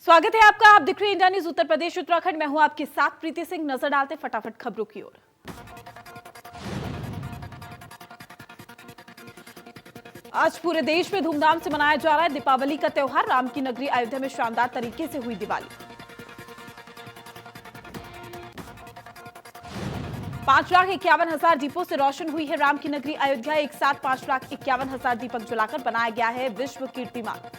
स्वागत है आपका। आप दिख रहे हैं इंडिया न्यूज उत्तर प्रदेश उत्तराखंड। मैं हूं आपके साथ प्रीति सिंह। नजर डालते फटाफट खबरों की ओर। आज पूरे देश में धूमधाम से मनाया जा रहा है दीपावली का त्योहार। राम की नगरी अयोध्या में शानदार तरीके से हुई दिवाली। 5,51,000 दीपों से रोशन हुई है राम की नगरी अयोध्या। एक साथ 5,51,000 दीपक जलाकर बनाया गया है विश्व कीर्तिमान।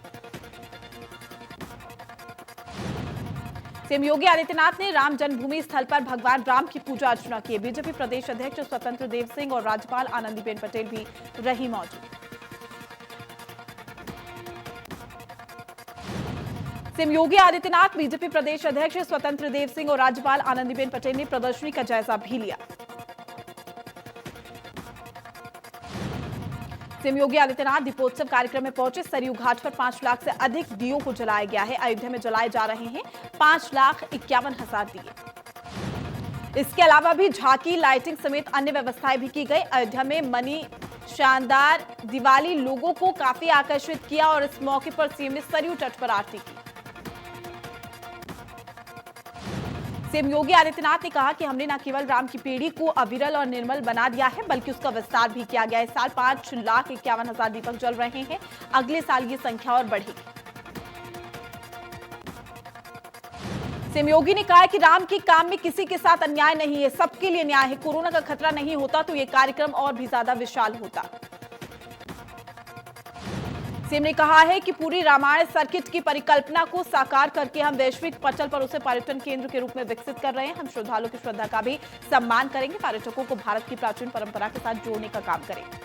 सीएम योगी आदित्यनाथ ने राम जन्मभूमि स्थल पर भगवान राम की पूजा अर्चना की। बीजेपी प्रदेश अध्यक्ष स्वतंत्र देव सिंह और राज्यपाल आनंदीबेन पटेल भी रही मौजूद। सीएम योगी आदित्यनाथ, बीजेपी प्रदेश अध्यक्ष स्वतंत्र देव सिंह और राज्यपाल आनंदीबेन पटेल ने प्रदर्शनी का जायजा भी लिया। सीएम योगी आदित्यनाथ दीपोत्सव कार्यक्रम में पहुंचे। सरयू घाट पर 5 लाख से अधिक दियों को जलाया गया है। अयोध्या में जलाए जा रहे हैं 5,51,000 दिए। इसके अलावा भी झांकी, लाइटिंग समेत अन्य व्यवस्थाएं भी की गई। अयोध्या में मनी शानदार दिवाली लोगों को काफी आकर्षित किया और इस मौके पर सीएम ने सरयू तट पर आरती की। सीएम योगी आदित्यनाथ ने कहा कि हमने न केवल राम की पीढ़ी को अविरल और निर्मल बना दिया है, बल्कि उसका विस्तार भी किया गया है। इस साल 5,51,000 दीपक जल रहे हैं। अगले साल ये संख्या और बढ़ेगी। सीएम योगी ने कहा कि राम के काम में किसी के साथ अन्याय नहीं है, सबके लिए न्याय है। कोरोना का खतरा नहीं होता तो ये कार्यक्रम और भी ज्यादा विशाल होता। सीएम ने कहा है कि पूरी रामायण सर्किट की परिकल्पना को साकार करके हम वैश्विक पटल पर उसे पर्यटन केंद्र के रूप में विकसित कर रहे हैं। हम श्रद्धालुओं की श्रद्धा का भी सम्मान करेंगे, पर्यटकों को भारत की प्राचीन परंपरा के साथ जोड़ने का काम करेंगे।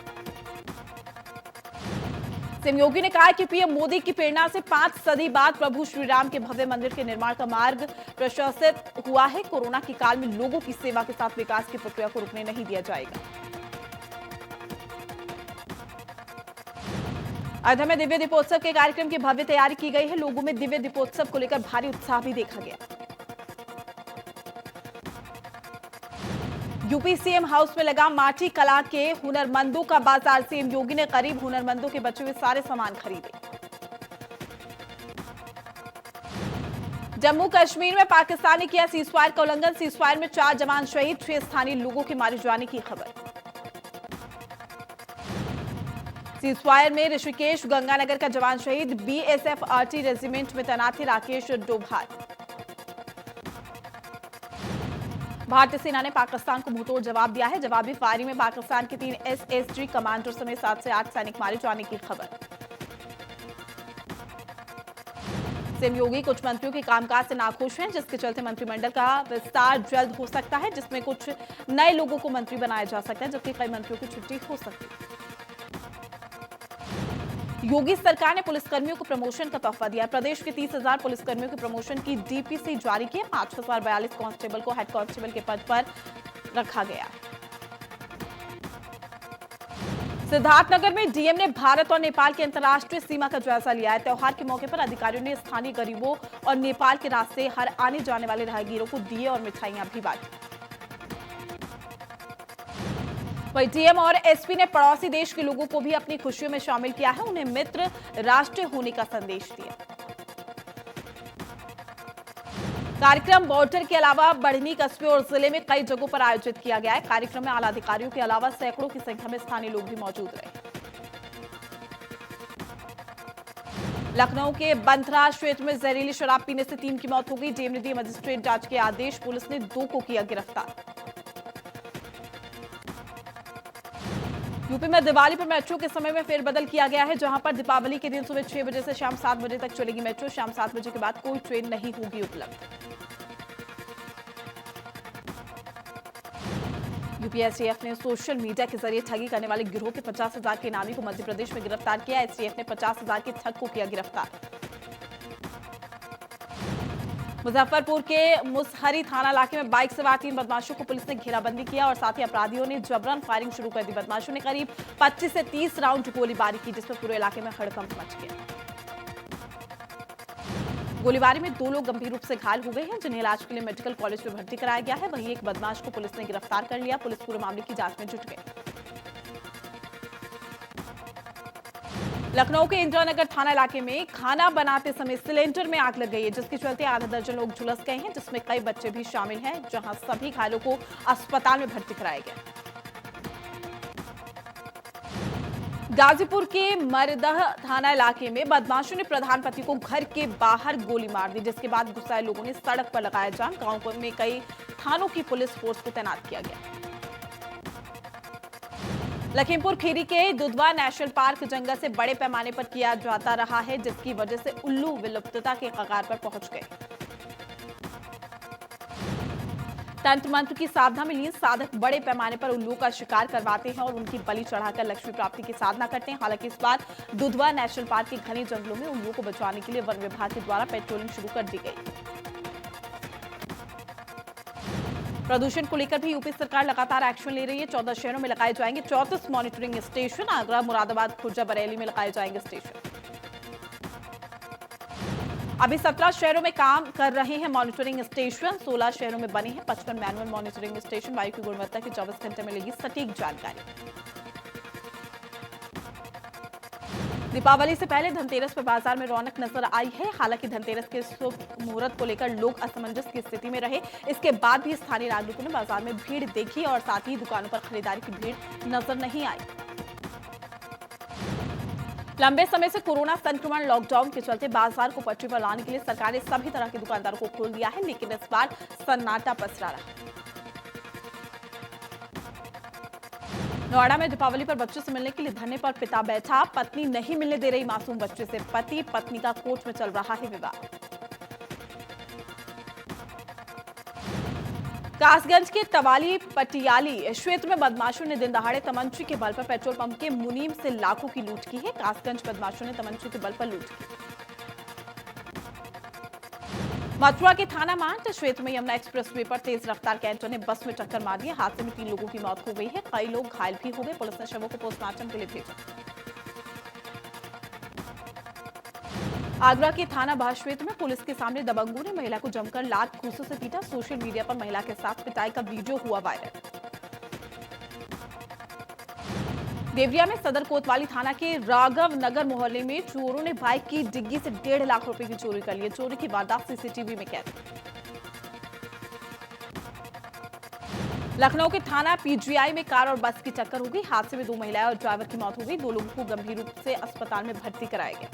सीएम योगी ने कहा कि पीएम मोदी की प्रेरणा से 5 सदी बाद प्रभु श्री राम के भव्य मंदिर के निर्माण का मार्ग प्रशस्त हुआ है। कोरोना के काल में लोगों की सेवा के साथ विकास की प्रक्रिया को रुकने नहीं दिया जाएगा। अयोध्या में दिव्य दीपोत्सव के कार्यक्रम की भव्य तैयारी की गई है। लोगों में दिव्य दीपोत्सव को लेकर भारी उत्साह भी देखा गया। यूपी सीएम हाउस में लगा माटी कला के हुनरमंदों का बाजार। सीएम योगी ने करीब हुनरमंदों के बचे हुए सारे सामान खरीदे। जम्मू कश्मीर में पाकिस्तान ने किया सीजफायर का उल्लंघन। सीजफायर में 4 जवान शहीद, 6 स्थानीय लोगों के मारे जाने की खबर। सीजफायर में ऋषिकेश गंगानगर का जवान शहीद। बीएसएफ आरटी रेजिमेंट में तैनात थे राकेश डोभाल। भारतीय सेना ने पाकिस्तान को मुंहतोड़ जवाब दिया है। जवाबी फायरिंग में पाकिस्तान के 3 एसएसजी कमांडर समेत 7 से 8 सैनिक मारे जाने की खबर। सीएम योगी कुछ मंत्रियों के कामकाज से नाखुश हैं, जिसके चलते मंत्रिमंडल का विस्तार जल्द हो सकता है, जिसमें कुछ नए लोगों को मंत्री बनाया जा सकता है, जबकि कई मंत्रियों की छुट्टी हो सकती है। योगी सरकार ने पुलिसकर्मियों को प्रमोशन का तोहफा दिया। प्रदेश के 30,000 पुलिसकर्मियों की प्रमोशन की डीपीसी जारी की। 5,042 कांस्टेबल को हेड कांस्टेबल के पद पर रखा गया। सिद्धार्थनगर में डीएम ने भारत और नेपाल की अंतर्राष्ट्रीय सीमा का जायजा लिया है। त्योहार के मौके पर अधिकारियों ने स्थानीय गरीबों और नेपाल के रास्ते हर आने जाने वाले राहगीरों को दिए और मिठाइयां भी बांटी। वहीं डीएम और एसपी ने पड़ोसी देश के लोगों को भी अपनी खुशियों में शामिल किया है, उन्हें मित्र राष्ट्र होने का संदेश दिया। कार्यक्रम बॉर्डर के अलावा बढ़नी, कस्बे और जिले में कई जगहों पर आयोजित किया गया है। कार्यक्रम में आला अधिकारियों के अलावा सैकड़ों की संख्या में स्थानीय लोग भी मौजूद रहे। लखनऊ के बंथरा क्षेत्र में जहरीली शराब पीने से 3 की मौत हो गई। डीएम ने दिए मजिस्ट्रेट जांच के आदेश। पुलिस ने 2 को किया गिरफ्तार। यूपी में दिवाली पर मेट्रो के समय में फेरबदल किया गया है, जहां पर दीपावली के दिन सुबह 6 बजे से शाम 7 बजे तक चलेगी मेट्रो। शाम 7 बजे के बाद कोई ट्रेन नहीं होगी उपलब्ध। यूपी एसटीएफ ने सोशल मीडिया के जरिए ठगी करने वाले गिरोह के 50,000 के इनामी को मध्य प्रदेश में गिरफ्तार किया। एसटीएफ ने 50,000 के ठग को किया गिरफ्तार। मुजफ्फरपुर के मुसहरी थाना इलाके में बाइक सवार 3 बदमाशों को पुलिस ने घेराबंदी किया और साथ ही अपराधियों ने जबरन फायरिंग शुरू कर दी। बदमाशों ने करीब 25 से 30 राउंड गोलीबारी की, जिसमें पूरे इलाके में हड़कंप मच गया। गोलीबारी में 2 लोग गंभीर रूप से घायल हो गए हैं, जिन्हें इलाज के लिए मेडिकल कॉलेज में भर्ती कराया गया है। वहीं एक बदमाश को पुलिस ने गिरफ्तार कर लिया। पुलिस पूरे मामले की जांच में जुट गई। लखनऊ के इंदिरानगर थाना इलाके में खाना बनाते समय सिलेंडर में आग लग गई है, जिसके चलते आधा दर्जन लोग झुलस गए हैं, जिसमें कई बच्चे भी शामिल हैं, जहां सभी घायलों को अस्पताल में भर्ती कराया गया। गाजीपुर के मरदह थाना इलाके में बदमाशों ने प्रधान पति को घर के बाहर गोली मार दी, जिसके बाद गुस्साए लोगों ने सड़क पर लगाया जाम। गांव में कई थानों की पुलिस फोर्स को तैनात किया गया। लखीमपुर खीरी के दुधवा नेशनल पार्क जंगल से बड़े पैमाने पर किया जाता रहा है, जिसकी वजह से उल्लू विलुप्तता के कगार पर पहुंच गए। तंत्र मंत्र की साधना में लीन साधक बड़े पैमाने पर उल्लू का शिकार करवाते हैं और उनकी बलि चढ़ाकर लक्ष्मी प्राप्ति की साधना करते हैं। हालांकि इस बार दुधवा नेशनल पार्क के घने जंगलों में उल्लू को बचाने के लिए वन विभाग के द्वारा पेट्रोलिंग शुरू कर दी गई। प्रदूषण को लेकर भी यूपी सरकार लगातार एक्शन ले रही है। 14 शहरों में लगाए जाएंगे 34 मॉनिटरिंग स्टेशन। आगरा, मुरादाबाद, खुर्जा, बरेली में लगाए जाएंगे स्टेशन। अभी 17 शहरों में काम कर रहे हैं मॉनिटरिंग स्टेशन। 16 शहरों में बने हैं 55 मैनुअल मॉनिटरिंग स्टेशन। वायु की गुणवत्ता की 24 घंटे में मिलेगी सटीक जानकारी। दीपावली से पहले धनतेरस पर बाजार में रौनक नजर आई है। हालांकि धनतेरस के शुभ मुहूर्त को लेकर लोग असमंजस की स्थिति में रहे। इसके बाद भी स्थानीय नागरिकों ने बाजार में भीड़ देखी और साथ ही दुकानों पर खरीदारी की भीड़ नजर नहीं आई। लंबे समय से कोरोना संक्रमण लॉकडाउन के चलते बाजार को पटरी पर लाने के लिए सरकार ने सभी तरह के दुकानदारों को खोल दिया है, लेकिन इस बार सन्नाटा पसरा रहा। नोएडा में दीपावली पर बच्चों से मिलने के लिए धरने पर पिता बैठा। पत्नी नहीं मिलने दे रही मासूम बच्चे से। पति पत्नी का कोर्ट में चल रहा है विवाद। कासगंज के तवाली पटियाली क्षेत्र में बदमाशों ने दिन दहाड़े तमंची के बल पर पेट्रोल पंप के मुनीम से लाखों की लूट की है। कासगंज बदमाशों ने तमंची के बल पर लूट की। मथुरा के थाना मांड क्षेत्र में यमुना एक्सप्रेसवे पर तेज रफ्तार कैंटर ने बस में टक्कर मार दी। हादसे में 3 लोगों की मौत हो गई है, कई लोग घायल भी हो गए। पुलिस ने शवों को पोस्टमार्टम के लिए भेजा। आगरा के थाना बाह क्षेत्र में पुलिस के सामने दबंगों ने महिला को जमकर लात घूंसों से पीटा। सोशल मीडिया पर महिला के साथ पिटाई का वीडियो हुआ वायरल। देवरिया में सदर कोतवाली थाना के राघव नगर मोहल्ले में चोरों ने बाइक की डिग्गी से 1.5 लाख रुपए की चोरी कर ली। चोरी की वारदात सीसीटीवी में कैद। लखनऊ के थाना पीजीआई में कार और बस की टक्कर हो गई। हादसे में 2 महिलाएं और ड्राइवर की मौत हो गई। 2 लोगों को गंभीर रूप से अस्पताल में भर्ती कराया गया।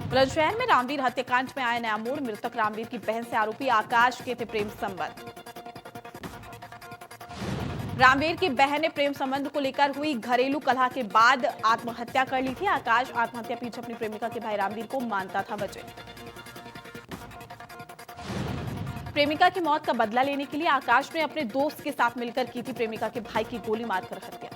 बुलंदशहर में रामवीर हत्याकांड में आया नया मोड़। मृतक रामवीर की बहन से आरोपी आकाश के थे प्रेम संबंध। रामवीर की बहन ने प्रेम संबंध को लेकर हुई घरेलू कलह के बाद आत्महत्या कर ली थी। आकाश आत्महत्या पीछे अपनी प्रेमिका के भाई रामवीर को मानता था वजह। प्रेमिका की मौत का बदला लेने के लिए आकाश ने अपने दोस्त के साथ मिलकर की थी प्रेमिका के भाई की गोली मारकर हत्या।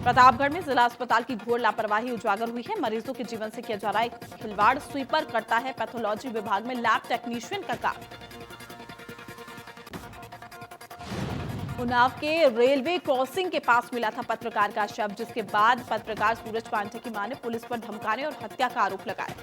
प्रतापगढ़ में जिला अस्पताल की घोर लापरवाही उजागर हुई है। मरीजों के जीवन से किया जा रहा है खिलवाड़। स्वीपर करता है पैथोलॉजी विभाग में लैब टेक्नीशियन का काम। उन्नाव के रेलवे क्रॉसिंग के पास मिला था पत्रकार का शव, जिसके बाद पत्रकार सूरज पांडे की मां ने पुलिस पर धमकाने और हत्या का आरोप लगाया।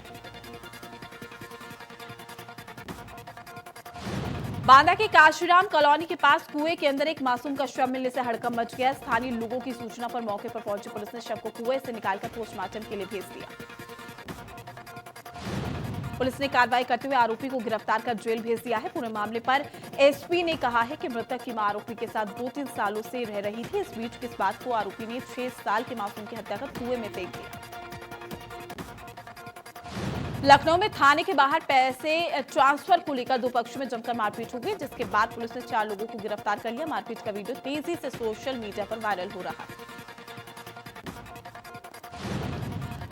बांदा के काशीराम कॉलोनी के पास कुएं के अंदर एक मासूम का शव मिलने से हड़कंप मच गया। स्थानीय लोगों की सूचना पर मौके पर पहुंची पुलिस ने शव को कुएं से निकालकर पोस्टमार्टम के लिए भेज दिया। पुलिस ने कार्रवाई करते हुए आरोपी को गिरफ्तार कर जेल भेज दिया है। पूरे मामले पर एसपी ने कहा है कि मृतक की मां आरोपी के साथ 2-3 सालों से रह रही थी। इस बीच किस बात को आरोपी ने 6 साल के मासूम की हत्या कर कुएं में फेंक दिया। लखनऊ में थाने के बाहर पैसे ट्रांसफर को लेकर 2 पक्षों में जमकर मारपीट हो गई, जिसके बाद पुलिस ने 4 लोगों को गिरफ्तार कर लिया। मारपीट का वीडियो तेजी से सोशल मीडिया पर वायरल हो रहा है।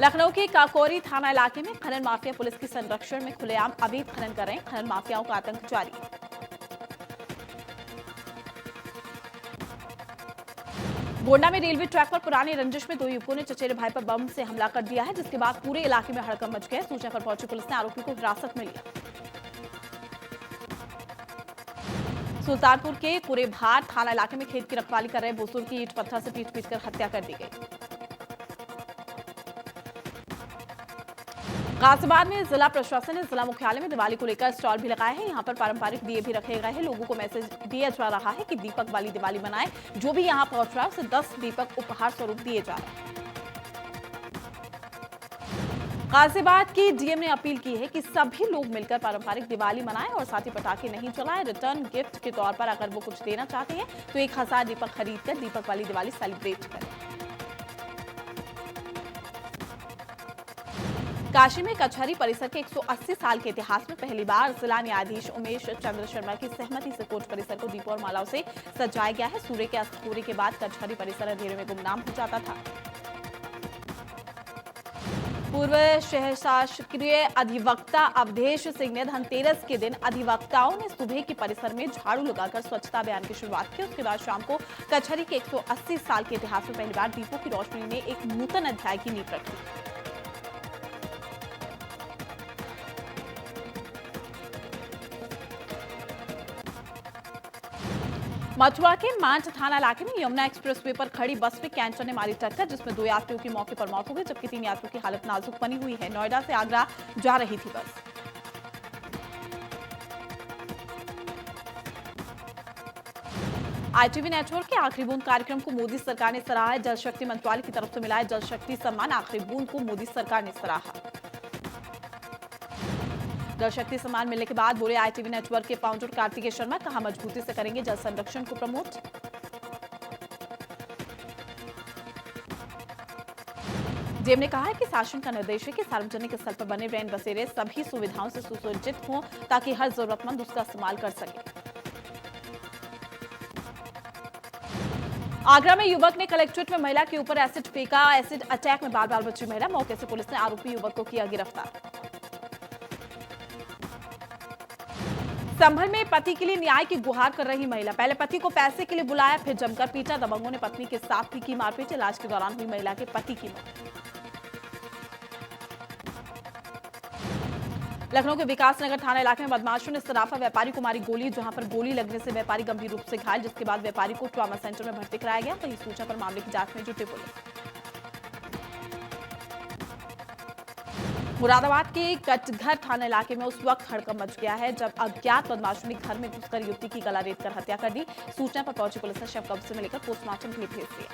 लखनऊ के काकोरी थाना इलाके में खनन माफिया पुलिस के संरक्षण में खुलेआम अवैध खनन कर रहे हैं। खनन माफियाओं का आतंक जारी है। गोंडा में रेलवे ट्रैक पर पुरानी रंजिश में 2 युवकों ने चचेरे भाई पर बम से हमला कर दिया है, जिसके बाद पूरे इलाके में हड़कंप मच गया। सूचना पर पहुंची पुलिस ने आरोपी को हिरासत में लिया। सुल्तानपुर के कुरेभार थाना इलाके में खेत की रखवाली कर रहे बुजुर्ग की ईंट पत्थर से पीट पीटकर हत्या कर दी गई। गाजियाबाद में जिला प्रशासन ने जिला मुख्यालय में दिवाली को लेकर स्टॉल भी लगाए हैं। यहाँ पर पारंपरिक दिए भी रखे गए हैं। लोगों को मैसेज दिया जा रहा है कि दीपक वाली दिवाली मनाएं। जो भी यहाँ पहुंच रहा है उसे 10 दीपक उपहार स्वरूप दिए जा रहे हैं। गाजियाबाद की डीएम ने अपील की है कि सभी लोग मिलकर पारंपरिक दिवाली मनाएं और साथ ही पटाखे नहीं चलाएं। रिटर्न गिफ्ट के तौर पर अगर वो कुछ देना चाहते हैं तो 1000 दीपक खरीदकर दीपक वाली दिवाली सेलिब्रेट करें। काशी में कचहरी परिसर के 180 साल के इतिहास में पहली बार जिला न्यायाधीश उमेश चंद्र शर्मा की सहमति से कोर्ट परिसर को दीपों और मालाओं से सजाया गया है। सूर्य के अस्त होने के बाद कचहरी परिसर अंधेरे में गुमनाम हो जाता था। पूर्व शहर शासकीय अधिवक्ता अवधेश सिंह ने धनतेरस के दिन अधिवक्ताओं ने सुबह की परिसर में झाड़ू लगाकर स्वच्छता अभियान की शुरुआत की। उसके बाद शाम को कचहरी के 180 साल के इतिहास में पहली बार दीपों की रोशनी ने एक नूतन अध्याय की नींव रखी। मथुरा के मांझ थाना इलाके में यमुना एक्सप्रेसवे पर खड़ी बस में कैंटर ने मारी टक्कर, जिसमें 2 यात्रियों की मौके पर मौत हो गई, जबकि 3 यात्रियों की हालत नाजुक बनी हुई है। नोएडा से आगरा जा रही थी बस। आईटीवी नेटवर्क के आखिरी बूंद कार्यक्रम को मोदी सरकार ने सराहा। जल शक्ति मंत्रालय की तरफ से मिला है जल शक्ति सम्मान। आखिरी बूंद को मोदी सरकार ने सराहा। जल शक्ति सम्मान मिलने के बाद बोले आईटीवी नेटवर्क के फाउंडर कार्तिकेय शर्मा, कहा मजबूती से करेंगे जल संरक्षण को प्रमोट। डीएम ने कहा है कि शासन का निर्देश है कि सार्वजनिक स्थल पर बने रैन बसेरे सभी सुविधाओं से सुसज्जित हों ताकि हर जरूरतमंद उसका इस्तेमाल कर सके। आगरा में युवक ने कलेक्ट्रेट में महिला के ऊपर एसिड फेंका। एसिड अटैक में बाल बाल बची महिला। मौके से पुलिस ने आरोपी युवक को किया गिरफ्तार। संभल में पति के लिए न्याय की गुहार कर रही महिला। पहले पति को पैसे के लिए बुलाया, फिर जमकर पीटा। दबंगों ने पत्नी के साथ भी की मारपीट। इलाज के दौरान हुई महिला के पति की मौत। लखनऊ के विकास नगर थाना इलाके में बदमाशों ने सराफा व्यापारी को मारी गोली, जहां पर गोली लगने से व्यापारी गंभीर रूप से घायल, जिसके बाद व्यापारी को ट्रॉमा सेंटर में भर्ती कराया गया। वहीं सूचना पर मामले की जांच में जुटी पुलिस। मुरादाबाद के कटघर थाना इलाके में उस वक्त हड़कंप मच गया है जब अज्ञात बदमाशों ने घर में घुसकर युवती की गला रेत कर हत्या कर दी। सूचना पर पहुंची पुलिस ने शव कब्जे में लेकर पोस्टमार्टम के लिए भेज दिया।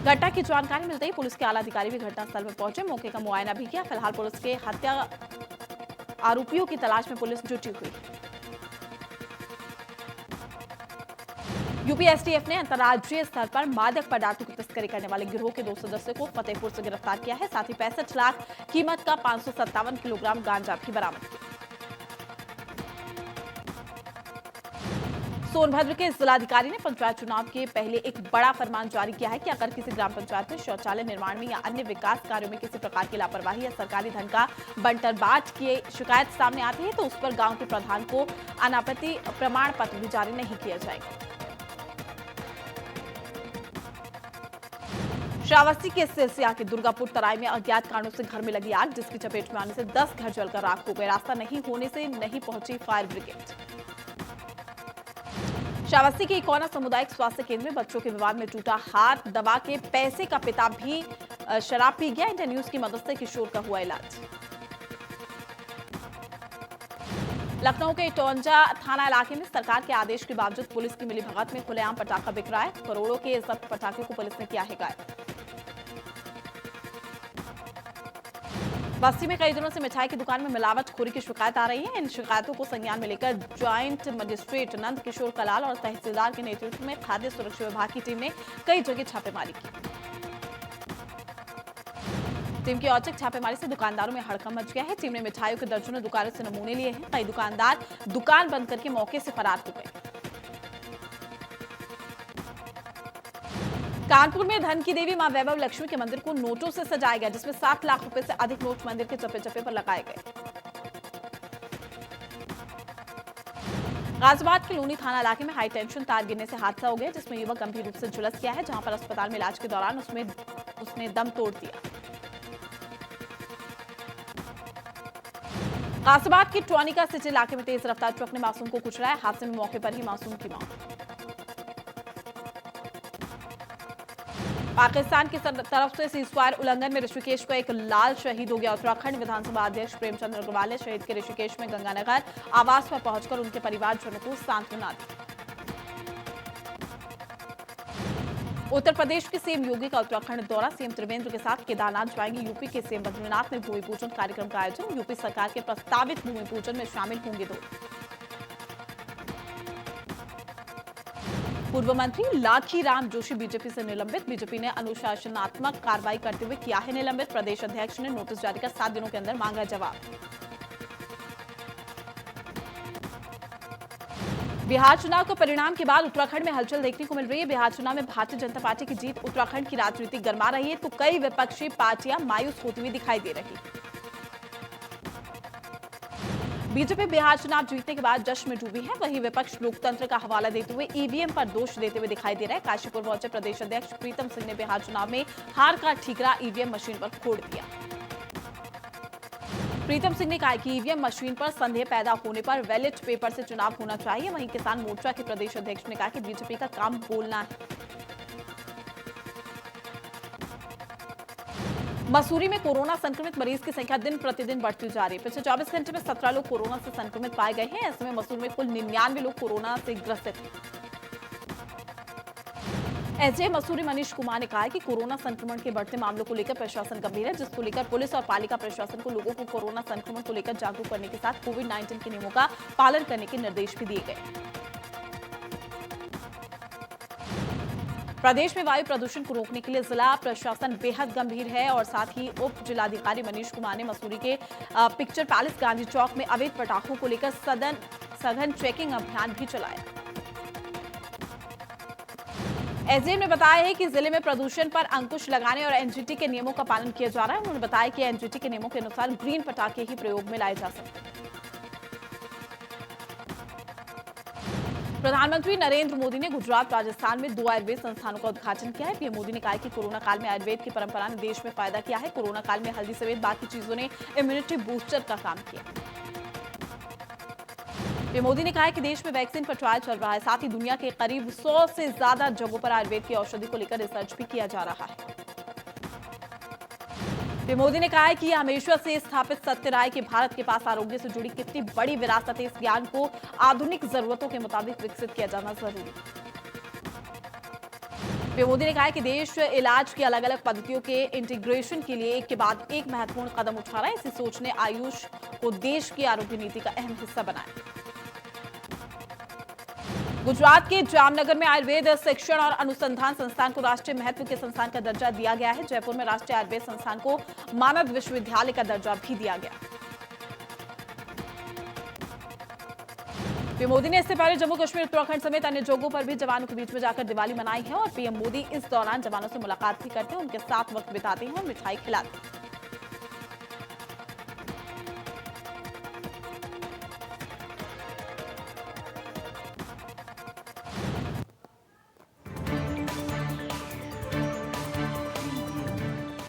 घटना की जानकारी मिलते ही पुलिस के आला अधिकारी भी घटनास्थल पर पहुंचे, मौके का मुआयना भी किया। फिलहाल पुलिस के हत्या आरोपियों की तलाश में पुलिस जुटी हुई है। यूपी एसटीएफ ने अंतर्राज्यीय स्तर पर मादक पदार्थों की तस्करी करने वाले गिरोह के 2 सदस्यों को फतेहपुर से गिरफ्तार किया है। साथ ही 65 लाख कीमत का 557 किलोग्राम गांजा भी बरामद किया। सोनभद्र के जिलाधिकारी ने पंचायत चुनाव के पहले एक बड़ा फरमान जारी किया है कि अगर किसी ग्राम पंचायत में शौचालय निर्माण में या अन्य विकास कार्यों में किसी प्रकार की लापरवाही या सरकारी धन का बंटरबांट की शिकायत सामने आती है तो उस पर गांव के प्रधान को अनापत्ति प्रमाण पत्र भी जारी नहीं किया जाएगा। श्रावस्ती के सिरसिया के दुर्गापुर तराई में अज्ञात कारणों से घर में लगी आग, जिसकी चपेट में आने से 10 घर जलकर राख हो गए। रास्ता नहीं होने से नहीं पहुंची फायर ब्रिगेड। श्रावस्ती के इकोना सामुदायिक स्वास्थ्य केंद्र में बच्चों के विवाद में टूटा हाथ दबा के पैसे का पिता भी शराब पी गया। इंडिया न्यूज की मदद से किशोर का हुआ इलाज। लखनऊ के टोंजा थाना इलाके में सरकार के आदेश के बावजूद पुलिस की मिलीभगत में खुलेआम पटाखा बिक रहा है। करोड़ों के जब्त पटाखे को पुलिस ने किया है गायब। बस्ती में कई दिनों से मिठाई की दुकान में मिलावटखोरी की शिकायत आ रही है। इन शिकायतों को संज्ञान में लेकर ज्वाइंट मजिस्ट्रेट नंद किशोर कलाल और तहसीलदार के नेतृत्व में खाद्य सुरक्षा विभाग की टीम ने कई जगह छापेमारी की। टीम की औचक छापेमारी से दुकानदारों में हड़कंप मच गया है। टीम ने मिठाइयों के दर्जनों दुकानों से नमूने लिए हैं। कई दुकानदार दुकान बंद करके मौके से फरार हो गए। कानपुर में धन की देवी मां वैभव लक्ष्मी के मंदिर को नोटों से सजाया गया, जिसमें 7 लाख रुपए से अधिक नोट मंदिर के चप्पे चप्पे पर लगाए गए। गाजियाबाद के लोनी थाना इलाके में हाई टेंशन तार गिरने से हादसा हो गया, जिसमें युवक गंभीर रूप से झुलस गया है, जहां पर अस्पताल में इलाज के दौरान उसने दम तोड़ दिया। गाजियाबाद के टोनिका सिटी इलाके में तेज रफ्तार ट्रक ने मासूम को कुचला। हादसे में मौके पर ही मासूम की मौत। पाकिस्तान की तरफ से सीजफायर उल्लंघन में ऋषिकेश का एक लाल शहीद हो गया। उत्तराखंड विधानसभा अध्यक्ष प्रेमचंद अग्रवाल ने शहीद के ऋषिकेश में गंगानगर आवास पर पहुंचकर उनके परिवारजनों को सांत्वना दी। उत्तर प्रदेश के सीएम योगी का उत्तराखंड दौरा, सीएम त्रिवेंद्र के साथ केदारनाथ जाएंगे। यूपी के सीएम बद्रीनाथ में भूमि पूजन कार्यक्रम का आयोजन, यूपी सरकार के प्रस्तावित भूमि पूजन में शामिल होंगे दो। पूर्व मंत्री लाखी राम जोशी बीजेपी से निलंबित, बीजेपी ने अनुशासनात्मक कार्रवाई करते हुए किया है निलंबित। प्रदेश अध्यक्ष ने नोटिस जारी कर 7 दिनों के अंदर मांगा जवाब। बिहार चुनाव के परिणाम के बाद उत्तराखंड में हलचल देखने को मिल रही है। बिहार चुनाव में भारतीय जनता पार्टी की जीत उत्तराखंड की राजनीति गरमा रही है, तो कई विपक्षी पार्टियां मायूस होती हुई दिखाई दे रही। बीजेपी बिहार चुनाव जीतने के बाद जश्न में डूबी है, वहीं विपक्ष लोकतंत्र का हवाला देते हुए ईवीएम पर दोष देते हुए दिखाई दे रहा है। काशीपुर पहुंचे प्रदेश अध्यक्ष प्रीतम सिंह ने बिहार चुनाव में हार का ठीकरा ईवीएम मशीन पर फोड़ दिया। प्रीतम सिंह ने कहा कि ईवीएम मशीन पर संदेह पैदा होने पर बैलेट पेपर से चुनाव होना चाहिए। वहीं किसान मोर्चा के प्रदेश अध्यक्ष ने कहा कि बीजेपी का काम बोलना है। मसूरी में कोरोना संक्रमित मरीज की संख्या दिन प्रतिदिन बढ़ती जा रही है। पिछले 24 घंटे में 17 लोग कोरोना से संक्रमित पाए गए हैं। ऐसे में मसूरी में कुल 99 लोग कोरोना से ग्रसित हैं। एसडीएम मसूरी मनीष कुमार ने कहा है कि कोरोना संक्रमण के बढ़ते मामलों को लेकर प्रशासन गंभीर है, जिसको लेकर पुलिस और पालिका प्रशासन को लोगों को कोरोना संक्रमण को लेकर जागरूक करने के साथ कोविड-19 के नियमों का पालन करने के निर्देश भी दिए गए। प्रदेश में वायु प्रदूषण को रोकने के लिए जिला प्रशासन बेहद गंभीर है और साथ ही उप जिलाधिकारी मनीष कुमार ने मसूरी के पिक्चर पैलेस गांधी चौक में अवैध पटाखों को लेकर सघन चेकिंग अभियान भी चलाया। एसडीएम ने बताया है कि जिले में प्रदूषण पर अंकुश लगाने और एनजीटी के नियमों का पालन किया जा रहा है। उन्होंने बताया कि एनजीटी के नियमों के अनुसार ग्रीन पटाखे ही प्रयोग में लाए जा सकते हैं। प्रधानमंत्री नरेंद्र मोदी ने गुजरात, राजस्थान में 2 आयुर्वेद संस्थानों का उद्घाटन किया है। पीएम मोदी ने कहा कि कोरोना काल में आयुर्वेद की परंपरा ने देश में फायदा किया है। कोरोना काल में हल्दी समेत बाकी चीजों ने इम्यूनिटी बूस्टर का काम किया। पीएम मोदी ने कहा कि देश में वैक्सीन पर ट्रायल चल रहा है, साथ ही दुनिया के करीब 100 से ज्यादा जगहों पर आयुर्वेद की औषधि को लेकर रिसर्च भी किया जा रहा है। पीएम मोदी ने कहा है कि हमेशा से स्थापित सत्य रहा है कि भारत के पास आरोग्य से जुड़ी कितनी बड़ी विरासत है। इस ज्ञान को आधुनिक जरूरतों के मुताबिक विकसित किया जाना जरूरी है। पीएम मोदी ने कहा है कि देश इलाज की अलग अलग पद्धतियों के इंटीग्रेशन के लिए एक के बाद एक महत्वपूर्ण कदम उठा रहा है। इसी सोच ने आयुष को देश की आरोग्य नीति का अहम हिस्सा बनाया। गुजरात के जामनगर में आयुर्वेद शिक्षण और अनुसंधान संस्थान को राष्ट्रीय महत्व के संस्थान का दर्जा दिया गया है। जयपुर में राष्ट्रीय आयुर्वेद संस्थान को मानद विश्वविद्यालय का दर्जा भी दिया गया। पीएम मोदी ने इससे पहले जम्मू कश्मीर, उत्तराखंड समेत अन्य जगहों पर भी जवानों के बीच में जाकर दिवाली मनाई है और पीएम मोदी इस दौरान जवानों से मुलाकात भी करते हैं, उनके साथ वक्त बिताते हैं और मिठाई खिलाते हैं।